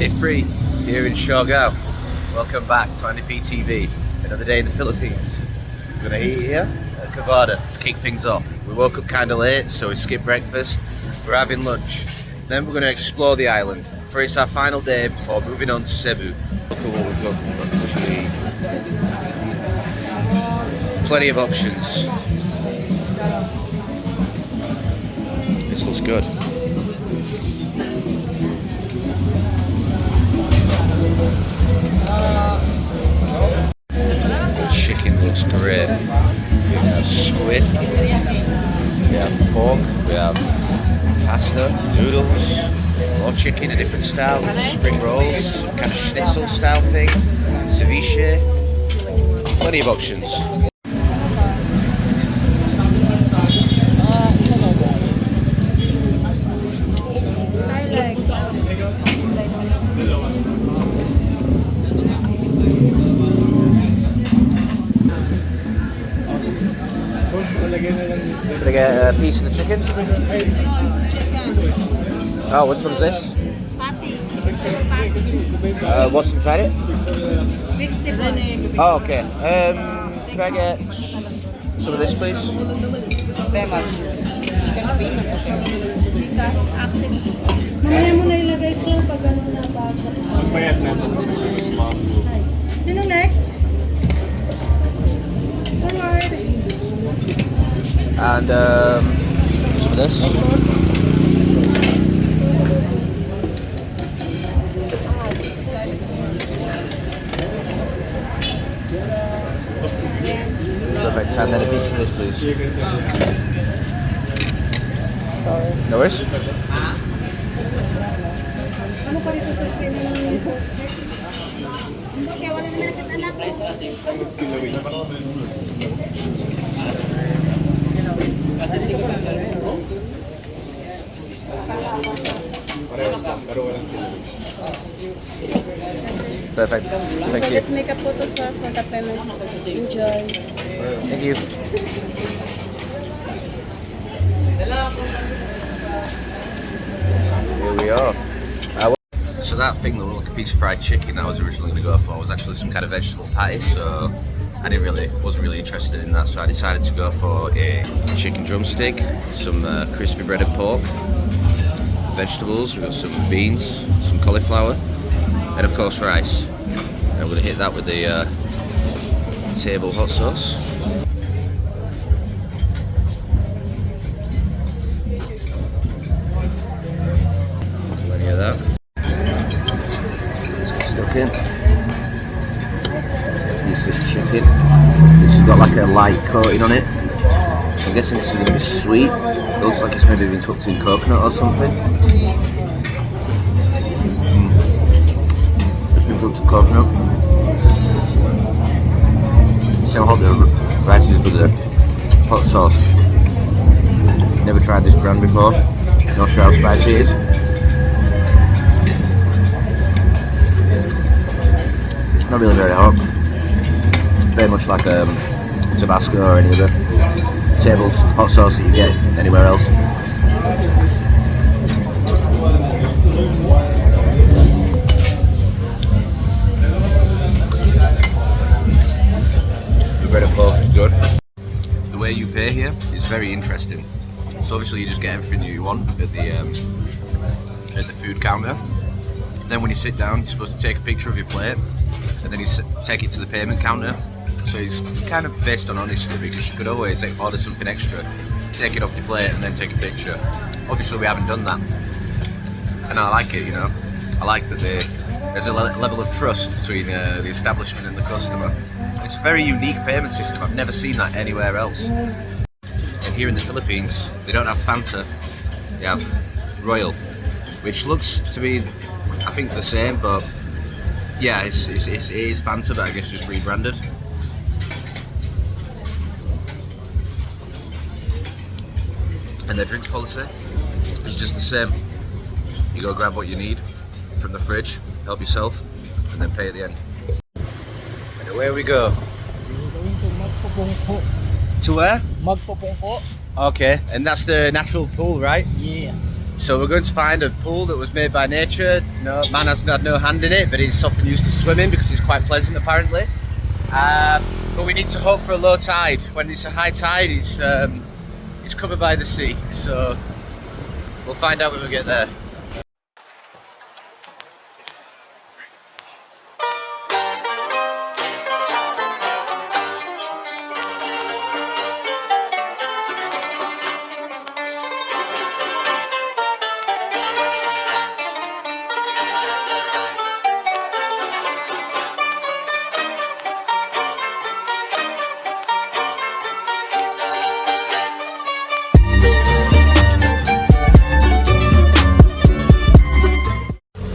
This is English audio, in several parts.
Day 3 here in Siargao. Welcome back to Andy PTV. Another day in the Philippines. We're going to eat here at Cavada to kick things off. We woke up kind of late, so we skipped breakfast. We're having lunch. Then we're going to explore the island. For it's our final day before moving on to Cebu. Look at what we've got to eat. Plenty of options. This looks good. Chicken looks great. We have squid, we have pork, we have pasta, noodles, more chicken, a different style, spring rolls, some kind of schnitzel style thing, ceviche, plenty of options. Can I get a piece of the chicken? Oh, which one's this? Patty. What's inside it? Vegetable. Oh, okay. Can I get some of this, please? Mamaya mo na ilagay ko pag ano na bago. Magbayad na. Sino next? Alright. And some of this. Perfect. And then a piece of this, please. Sorry. No worries. Ano pa rito sa pinili? Okay, wala naman natin anak. Perfect. Thank you. Let's make a photo sir for the payment. Enjoy. Thank you. Here we are. So that thing that looked like a piece of fried chicken that I was originally going to go for was actually some kind of vegetable patty, so I wasn't really interested in that, so I decided to go for a chicken drumstick, some crispy breaded pork, vegetables, we've got some beans, some cauliflower, and of course rice. And we're going to hit that with the table hot sauce. Plenty of that. Let's get stuck in. Piece of chicken. This has got like a light coating on it. I'm guessing this is going to be sweet. It looks like it's maybe been cooked in coconut or something. It's been cooked in coconut. See how hot the rice is with the hot sauce. Never tried this brand before. Not sure how spicy it is. Not really very hot. Very much like Tabasco or any other tables hot sauce that you get anywhere else. The bread and pork is good. The way you pay here is very interesting. So obviously you just get everything you want at the food counter. Then when you sit down, you're supposed to take a picture of your plate, and then you take it to the payment counter. So it's kind of based on honesty, because you could always order something extra, take it off your plate and then take a picture. Obviously we haven't done that, and I like it, you know. I like that there's a level of trust between the establishment and the customer. It's a very unique payment system. I've never seen that anywhere else. And here in the Philippines, they don't have Fanta, they have Royal, which looks to be, I think, the same, but yeah, it is Fanta, but I guess just rebranded. And their drinks policy is just the same. You go grab what you need from the fridge, help yourself, and then pay at the end. And away we go. We're going to Magpupungko. To where? Magpupungko. Okay, and that's the natural pool, right? Yeah. So we're going to find a pool that was made by nature. No, man has had no hand in it, but he's often used to swimming because it's quite pleasant apparently. But we need to hope for a low tide. When it's a high tide, it's covered by the sea. So we'll find out when we get there.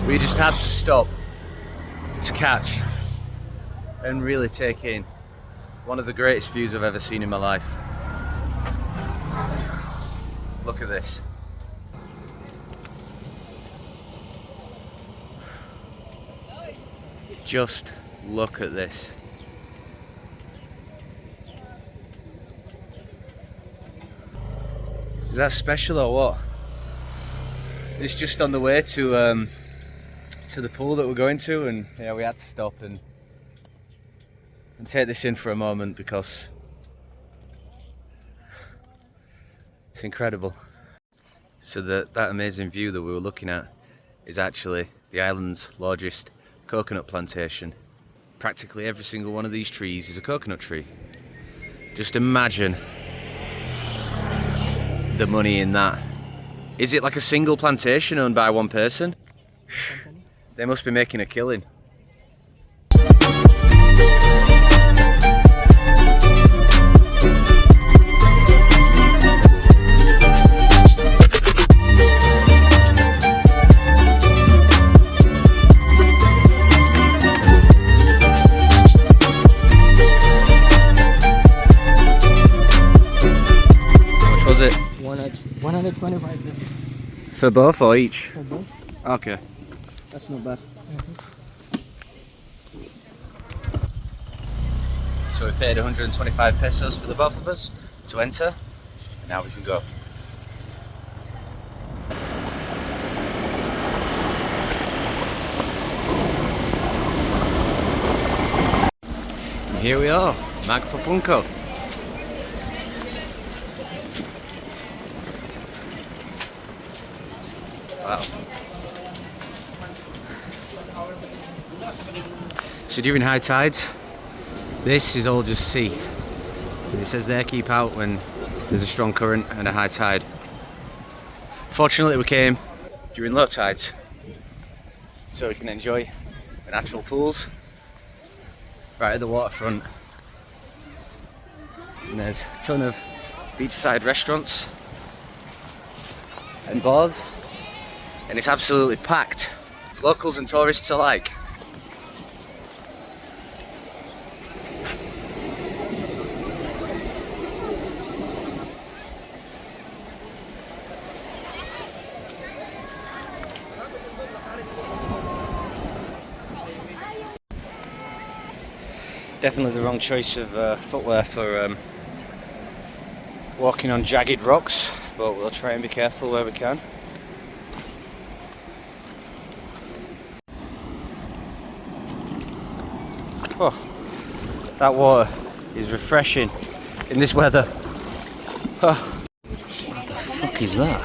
We just had to stop to catch and really take in one of the greatest views I've ever seen in my life. Look at this. Just look at this. Is that special or what? It's just on the way to the pool that we're going to, and yeah, we had to stop and take this in for a moment because it's incredible. So that amazing view that we were looking at is actually the island's largest coconut plantation. Practically every single one of these trees is a coconut tree. Just imagine the money in that. Is it like a single plantation owned by one person? They must be making a killing. How much was it? 125 pesos For both or each? for both. Okay. That's not bad. So we paid 125 pesos for the both of us to enter. Now we can go. And here we are, Magpupungko. Wow. So during high tides, this is all just sea. As it says there, keep out when there's a strong current and a high tide. Fortunately we came during low tides, so we can enjoy the natural pools right at the waterfront. And there's a ton of beachside restaurants and bars, and it's absolutely packed, locals and tourists alike. Definitely the wrong choice of footwear for walking on jagged rocks, but we'll try and be careful where we can. Oh, that water is refreshing in this weather. Oh. What the fuck is that?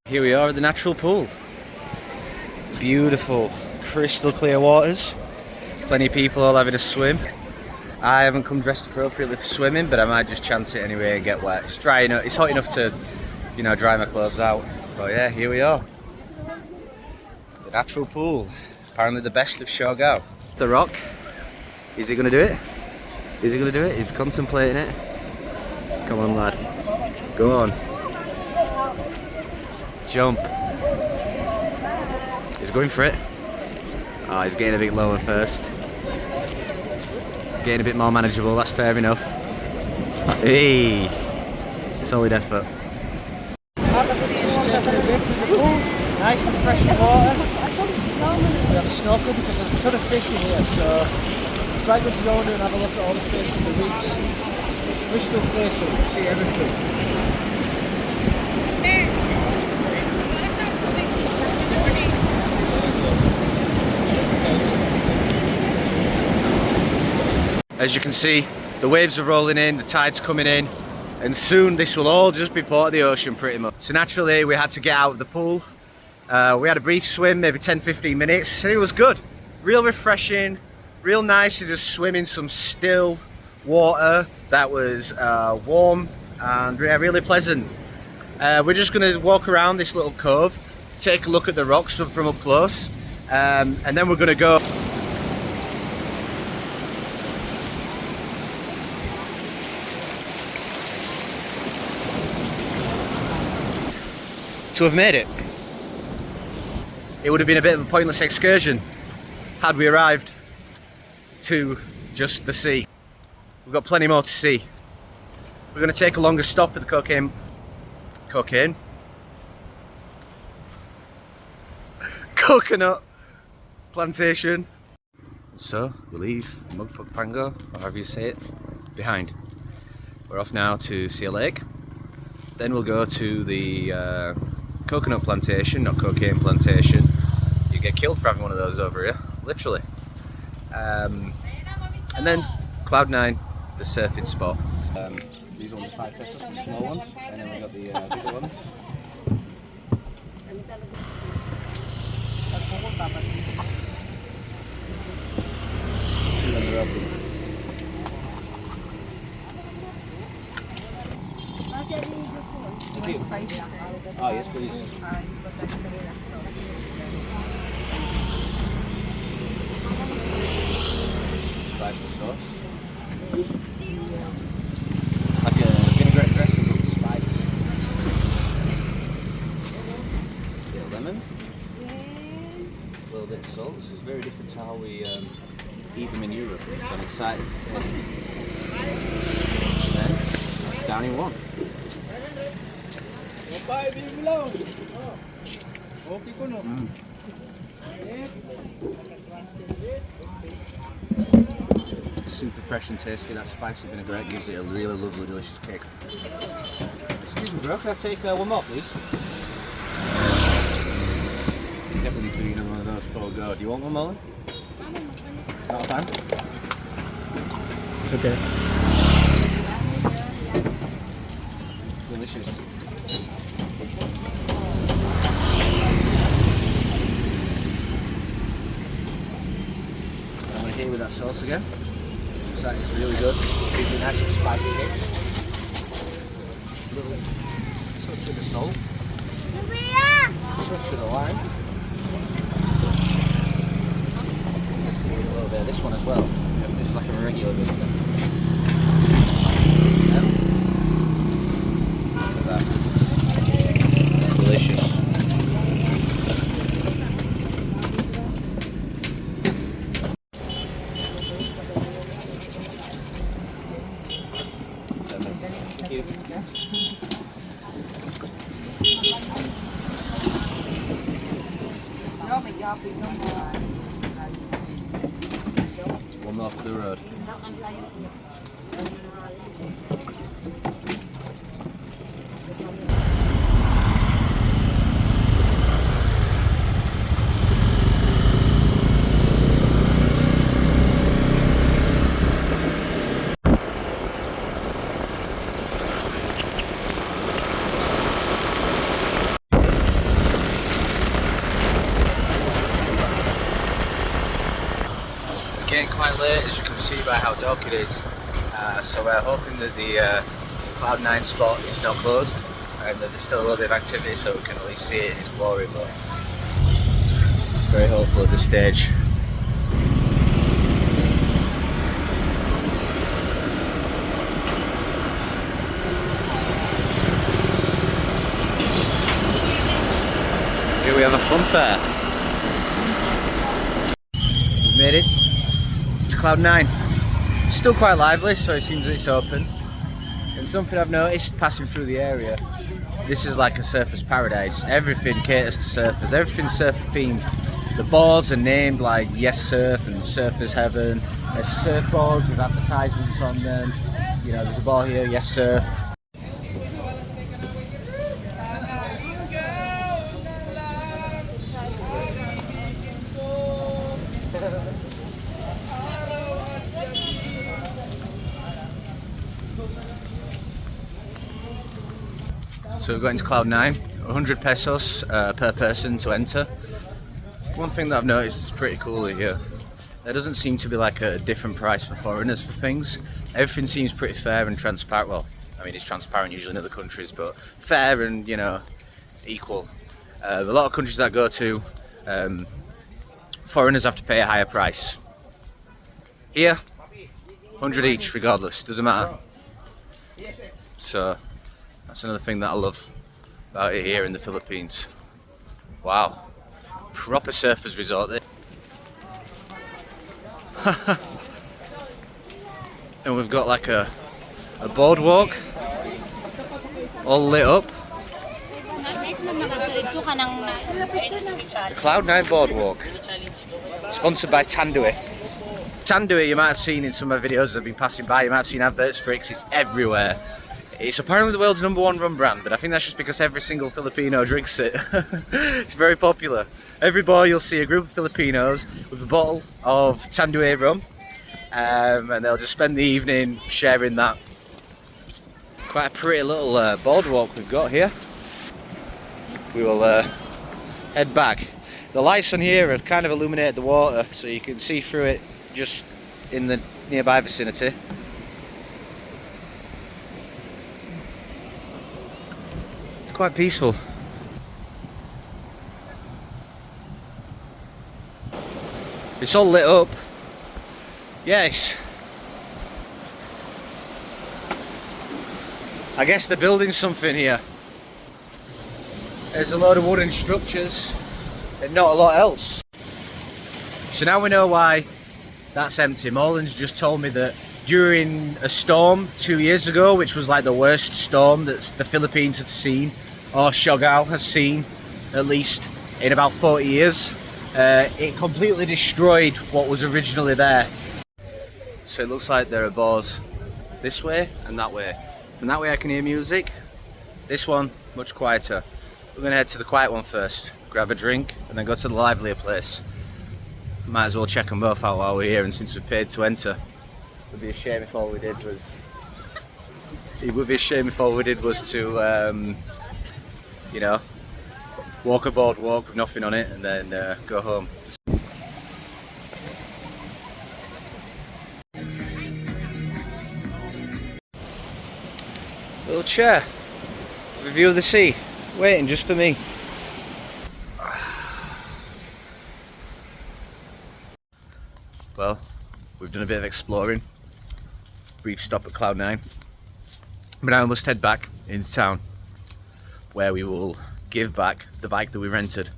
Here we are at the natural pool. Beautiful, crystal clear waters. Plenty of people all having a swim. I haven't come dressed appropriately for swimming, but I might just chance it anyway and get wet. It's dry enough, it's hot enough to, you know, dry my clothes out. But yeah, here we are. The natural pool. Apparently the best of Siargao. The rock. Is he gonna do it? Is he gonna do it? He's contemplating it. Come on, lad. Go on. Jump. He's going for it. Oh, he's getting a bit lower first. Getting a bit more manageable, that's fair enough. Hey! Solid effort. Nice refreshing water. We have a snorkel because there's a ton of fish in here, so it's quite good to go in and have a look at all the fish and the reefs. It's crystal clear, so you can see everything. As you can see, the waves are rolling in, the tide's coming in, and soon this will all just be part of the ocean pretty much. So naturally we had to get out of the pool. We had a brief swim, maybe 10-15 minutes, and it was good. Real refreshing, real nice to just swim in some still water that was warm and really pleasant. We're just going to walk around this little cove, take a look at the rocks from up close, and then we're going to go. To have made it. It would have been a bit of a pointless excursion had we arrived to just the sea. We've got plenty more to see. We're going to take a longer stop at the Coconut Plantation. So we leave Magpupungko, or however you say it, behind. We're off now to see a lake. Then we'll go to the Coconut Plantation, not cocaine plantation. You get killed for having one of those over here, literally. And then Cloud 9, the surfing spot. These ones are 5 pesos for the small ones, and then we got the bigger ones. See when they're open. Thank you. Oh, yes, please. Spicy sauce. Like a vinaigrette dressing with spice. A bit of lemon. A little bit of salt. This is very different to how we eat them in Europe. So I'm excited to taste them. And then, that's down in one. Super fresh and tasty. That spicy vinaigrette gives it a really lovely, delicious kick. Excuse me, bro. Can I take one more, please? Definitely need to eat one of those before we go. Do you want one, Molly? Not a fan? It's okay. Delicious. I'm going to hit you with that sauce again. It's really good. Gives you a nice and spicy kick. Little touch of the salt. Touch of the lime. Let's do a little bit of this one as well. This is like a regular bit of it. Look at that. Delicious. One more for the road. Getting quite late, as you can see by how dark it is, so we're hoping that the Cloud 9 spot is not closed and that there's still a little bit of activity so we can at least see it in its glory, but very hopeful at this stage. Here we have a fun fair. We've made it. It's Cloud 9. It's still quite lively, so it seems that it's open. And something I've noticed passing through the area, this is like a surfer's paradise. Everything caters to surfers, everything's surfer themed. The boards are named like Yes Surf and Surfer's Heaven. There's surfboards with advertisements on them. you know, there's a bar here, yes surf. So we've got into Cloud 9, 100 pesos per person to enter. One thing that I've noticed is pretty cool here. There doesn't seem to be like a different price for foreigners for things. Everything seems pretty fair and transparent. Well, I mean, it's transparent usually in other countries, but fair and, you know, equal. A lot of countries that I go to, foreigners have to pay a higher price. Here, 100 each regardless, doesn't matter. So that's another thing that I love about it here in the Philippines. Wow, proper surfers resort there. And we've got like a boardwalk all lit up. The Cloud 9 boardwalk, sponsored by Tanduay. Tanduay, you might have seen in some of my videos that have been passing by, you might have seen adverts for it 'cause it's everywhere. It's apparently the world's #1 rum brand, but I think that's just because every single Filipino drinks it. It's very popular. Every bar you'll see a group of Filipinos with a bottle of Tanduay rum, and they'll just spend the evening sharing that. Quite a pretty little boardwalk we've got here. We will head back. The lights on here have kind of illuminated the water, so you can see through it just in the nearby vicinity. It's quite peaceful. It's all lit up. Yes. I guess they're building something here. There's a load of wooden structures and not a lot else. So now we know why that's empty. Molin's just told me that during a storm 2 years ago, which was like the worst storm that the Philippines have seen, or Siargao has seen, at least in about 40 years, it completely destroyed what was originally there. So it looks like there are bars this way and that way. From that way I can hear music. This one, much quieter. We're going to head to the quiet one first, grab a drink, and then go to the livelier place. Might as well check them both out while we're here, and since we paid to enter, it would be a shame if all we did was... to, you know, walk a boardwalk with nothing on it and then go home. Little chair with a view of the sea, waiting just for me. Well, we've done a bit of exploring. Brief stop at Cloud 9. But now we must head back into town, where we will give back the bike that we rented.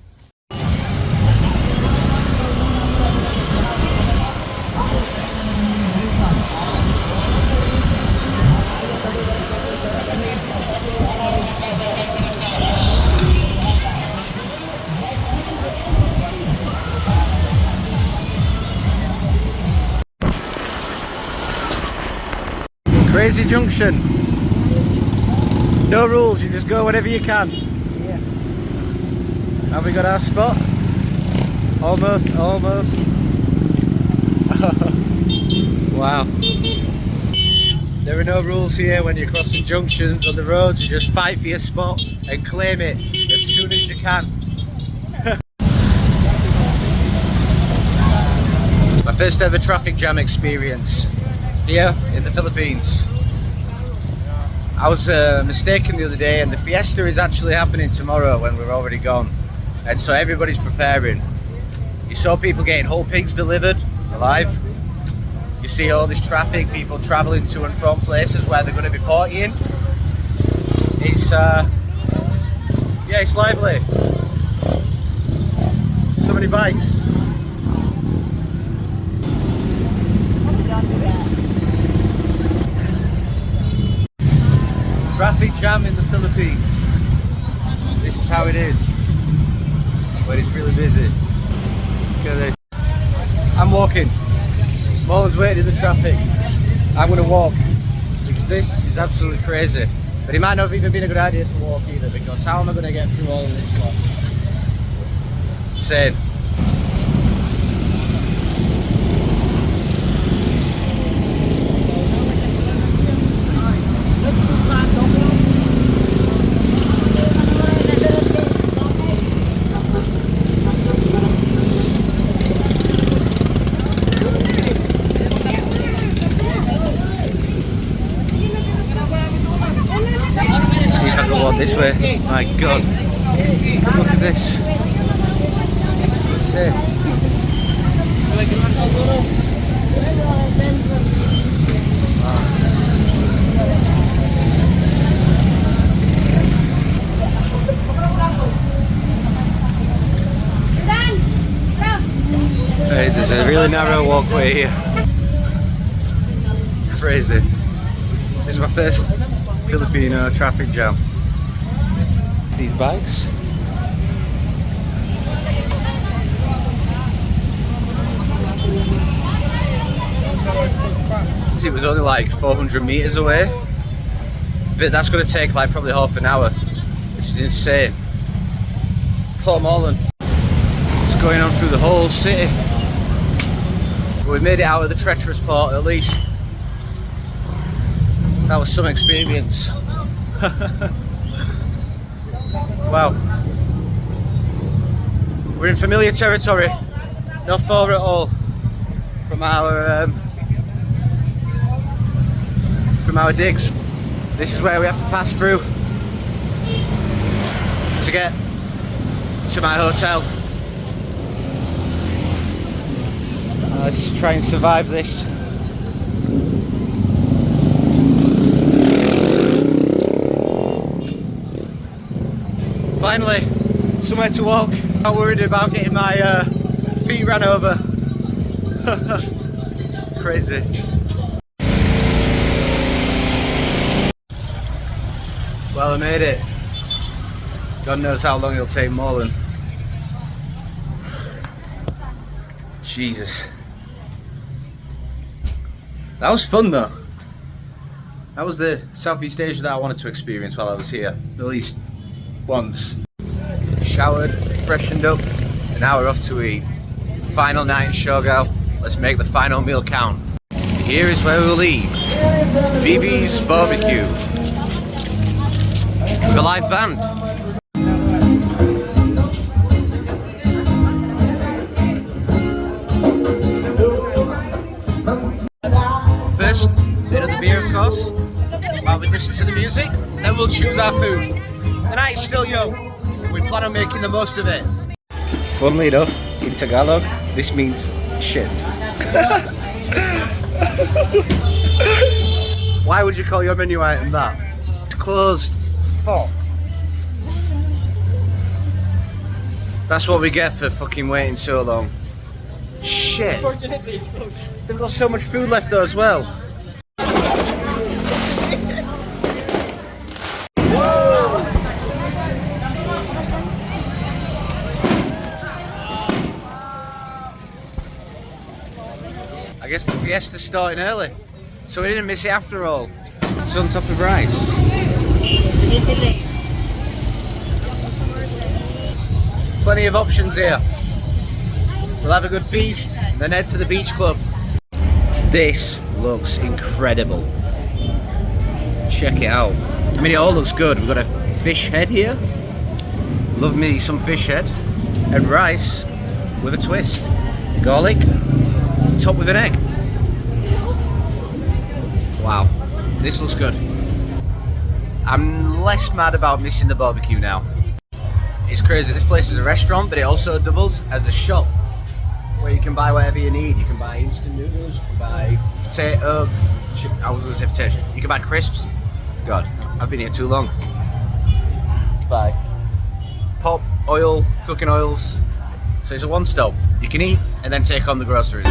Crazy junction. No rules, you just go whenever you can. Yeah. Have we got our spot? Almost, almost. Wow. There are no rules here when you're crossing junctions on the roads. You just fight for your spot and claim it as soon as you can. My first ever traffic jam experience here in the Philippines. I was mistaken the other day, and the fiesta is actually happening tomorrow when we're already gone, and so everybody's preparing. You saw people getting whole pigs delivered alive. You see all this traffic, people travelling to and from places where they're going to be partying. It's yeah, it's lively. So many bikes. Traffic jam in the Philippines. This is how it is when it's really busy. Look at this. I'm walking. Molin's waiting in the traffic. I'm going to walk because because this is absolutely crazy. But it might not have even been a good idea to walk either, because how am I going to get through all of this lot? Insane. See if I can walk this way. My God. Look at this. It's insane. Hey, there's a really narrow walkway here. Crazy. This is my first Filipino traffic jam. These bikes. It was only like 400 meters away, but that's going to take like probably half an hour, which is insane. Port Morland. It's going on through the whole city. But we've made it out of the treacherous part at least. That was some experience. Wow. We're in familiar territory, not far at all from our digs. This is where we have to pass through to get to my hotel. Let's try and survive this. Finally, somewhere to walk. Not worried about getting my feet ran over. Crazy. Well, I made it. God knows how long it'll take Morland. Jesus. That was fun though. That was the Southeast Asia that I wanted to experience while I was here. At least once. Showered, freshened up, and now we're off to eat. Final night in Siargao. Let's make the final meal count. Here is where we'll eat. BB's Barbecue. With a live band. First, bit of the beer, of course. While we listen to the music, then we'll choose our food. The night is still young, and we plan on making the most of it. Funnily enough, in Tagalog, this means shit. Why would you call your menu item that? It's closed. Fuck. That's what we get for fucking waiting so long. Shit. Unfortunately, it's closed. They've got so much food left though as well. I guess the fiesta's starting early, so we didn't miss it after all. It's on top of rice. Plenty of options here. We'll have a good feast, then head to the beach club. This looks incredible. Check it out. I mean, it all looks good. We've got a fish head here. Love me some fish head. And rice with a twist. Garlic, topped with an egg. Wow, this looks good. I'm less mad about missing the barbecue now. It's crazy, this place is a restaurant, but it also doubles as a shop where you can buy whatever you need. You can buy instant noodles, you can buy potato, I was going to say potato, you can buy crisps. God, I've been here too long. Buy pop, oil, cooking oils. So it's a one-stop. You can eat and then take home the groceries.